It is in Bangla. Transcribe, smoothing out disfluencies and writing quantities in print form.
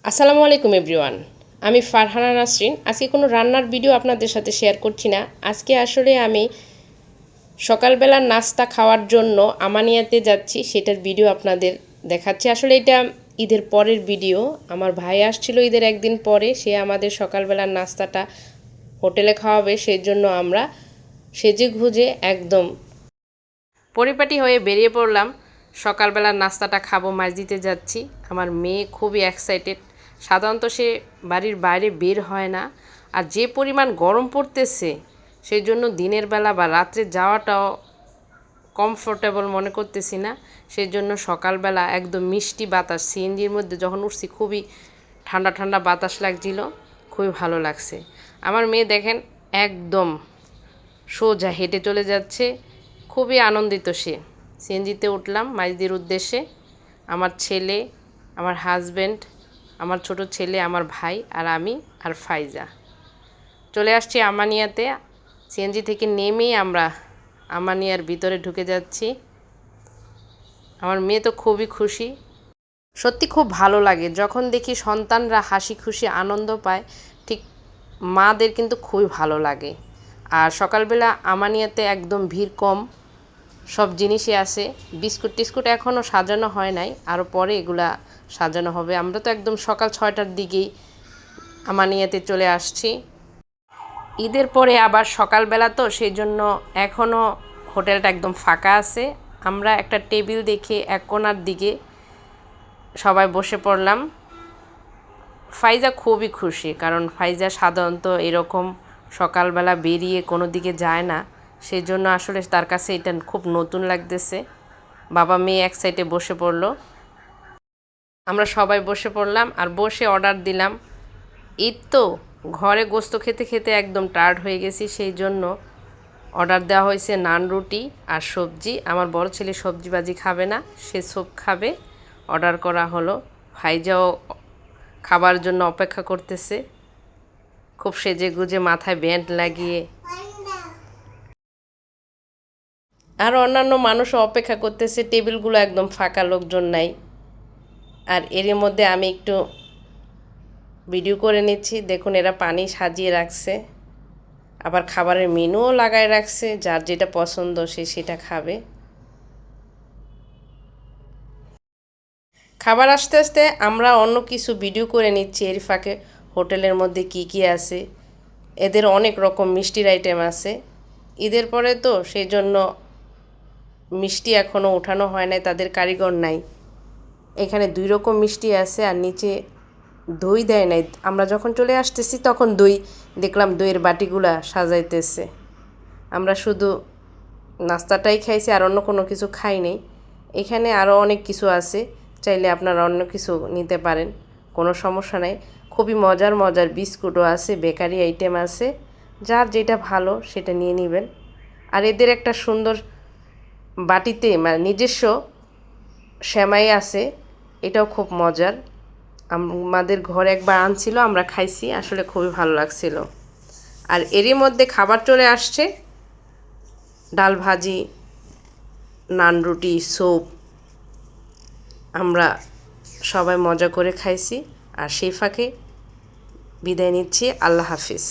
আসসালামু আলাইকুম এভরিওয়ান। আমি ফারহানা নাসরিন। আজকে কোনো রান্নার ভিডিও আপনাদের সাথে শেয়ার করছি না। আজকে আসলে আমি সকালবেলার নাস্তা খাওয়ার জন্য আমানিয়াতে যাচ্ছি, সেটার ভিডিও আপনাদের দেখাচ্ছি। আসলে এটা ঈদের পরের ভিডিও। আমার ভাই আসছিল ঈদের একদিন পরে, সে আমাদের সকালবেলার নাস্তাটা হোটেলে খাওয়াবে, সেই জন্য আমরা সেজে গুজে একদম পরিপাটি হয়ে বেরিয়ে পড়লাম। সকালবেলার নাস্তাটা খাবো, মসজিদে যাচ্ছি। আমার মেয়ে খুবই এক্সাইটেড। সাধারণত সে বাড়ির বাইরে বের হয় না, আর যে পরিমাণ গরম পড়তেছে সেই জন্য দিনের বেলা বা রাত্রে যাওয়াটাও কমফোর্টেবল মনে করতেছি না। সেই জন্য সকালবেলা একদম মিষ্টি বাতাস, সিএনজির মধ্যে যখন উঠছি খুবই ঠান্ডা ঠান্ডা বাতাস লাগছিল, খুবই ভালো লাগছে। আমার মেয়ে দেখেন একদম সোজা হেঁটে চলে যাচ্ছে, খুবই আনন্দিত সে। সিএনজিতে উঠলাম মাইজদির উদ্দেশ্যে। আমার ছেলে, আমার হাজব্যান্ড, আমার ছোট ছেলে, আমার ভাই আর আমি আর ফাইজা চলে আসছি আমানিয়াতে। সিএনজি থেকে নেমেই আমরা আমানিয়ার ভিতরে ঢুকে যাচ্ছি। আমার মেয়ে তো খুবই খুশি। সত্যি খুব ভালো লাগে যখন দেখি সন্তানরা হাসি খুশি আনন্দ পায়, ঠিক মাদের কিন্তু খুবই ভালো লাগে। আর সকালবেলা আমানিয়াতে একদম ভিড় কম, সব জিনিসই আছে। বিস্কুট টিস্কুট এখনও সাজানো হয় নাই, আরও পরে এগুলা সাজানো হবে। আমরা তো একদম সকাল 6টার দিকেই আমানিয়াতে চলে আসছি। ঈদের পরে আবার সকালবেলা তো, সেই জন্য এখনও হোটেলটা একদম ফাঁকা আছে। আমরা একটা টেবিল দেখে এক কোণার দিকে সবাই বসে পড়লাম। ফাইজা খুবই খুশি, কারণ ফাইজা সাধারণত এরকম সকালবেলা বেরিয়ে কোনো দিকে যায় না, সেই জন্য আসলে তার কাছে এটা খুব নতুন লাগতেছে। বাবা মেয়ে এক সাইডে বসে পড়লো, আমরা সবাই বসে পড়লাম আর বসে অর্ডার দিলাম। ঈদ তো, ঘরে গোস্ত খেতে খেতে একদম টায়ার্ড হয়ে গেছি, সেই জন্য অর্ডার দেওয়া হয়েছে নান রুটি আর সবজি। আমার বড় ছেলে সবজি ভাজি খাবে না, সে স্যুপ খাবে। অর্ডার করা হলো। ভাইজাও খাবার জন্য অপেক্ষা করতেছে, খুব সেজে গুজে মাথায় ব্যান্ড লাগিয়ে। আর অন্যান্য মানুষও অপেক্ষা করতেছে, টেবিলগুলো একদম ফাঁকা, লোকজন নাই। আর এর মধ্যে আমি একটু ভিডিও করে নিচ্ছি। দেখুন এরা পানি সাজিয়ে রাখছে, আবার খাবারের মেনুও লাগায় রাখছে, যার যেটা পছন্দ সে সেটা খাবে। খাবার আস্তে আস্তে আমরা অন্য কিছু ভিডিও করে নিচ্ছি। এর ফাঁকে হোটেলের মধ্যে কি কি আছে, এদের অনেক রকম মিষ্টির আইটেম আছে। ঈদের পরে তো, সেই জন্য মিষ্টি এখনও ওঠানো হয় নাই, তাদের কারিগর নাই। এখানে 2 রকম মিষ্টি আছে, আর নিচে দই দেয় নাই। আমরা যখন চলে আসতেছি তখন দই দেখলাম, দইয়ের বাটিগুলা সাজাইতেছে। আমরা শুধু নাস্তাটাই খাইছি, আর অন্য কোনো কিছু খাই নাই। এখানে আরও অনেক কিছু আছে, চাইলে আপনারা অন্য কিছু নিতে পারেন, কোনো সমস্যা নাই। খুবই মজার মজার বিস্কুটও আছে, বেকারি আইটেম আছে, যার যেটা ভালো সেটা নিয়ে নেবেন। আর এদের একটা সুন্দর বাটিতে মানে নিজস্ব সেমাই আছে, এটাও খুব মজার। আমাদের ঘরে একবার আনছিল, আমরা খাইছি, আসলে খুবই ভালো লাগছিল। আর এরই মধ্যে খাবার চলে আসছে, ডাল ভাজি, নান রুটি, স্যুপ। আমরা সবাই মজা করে খাইছি। আর সেই ফাঁকে বিদায় নিচ্ছি। আল্লাহ হাফিজ।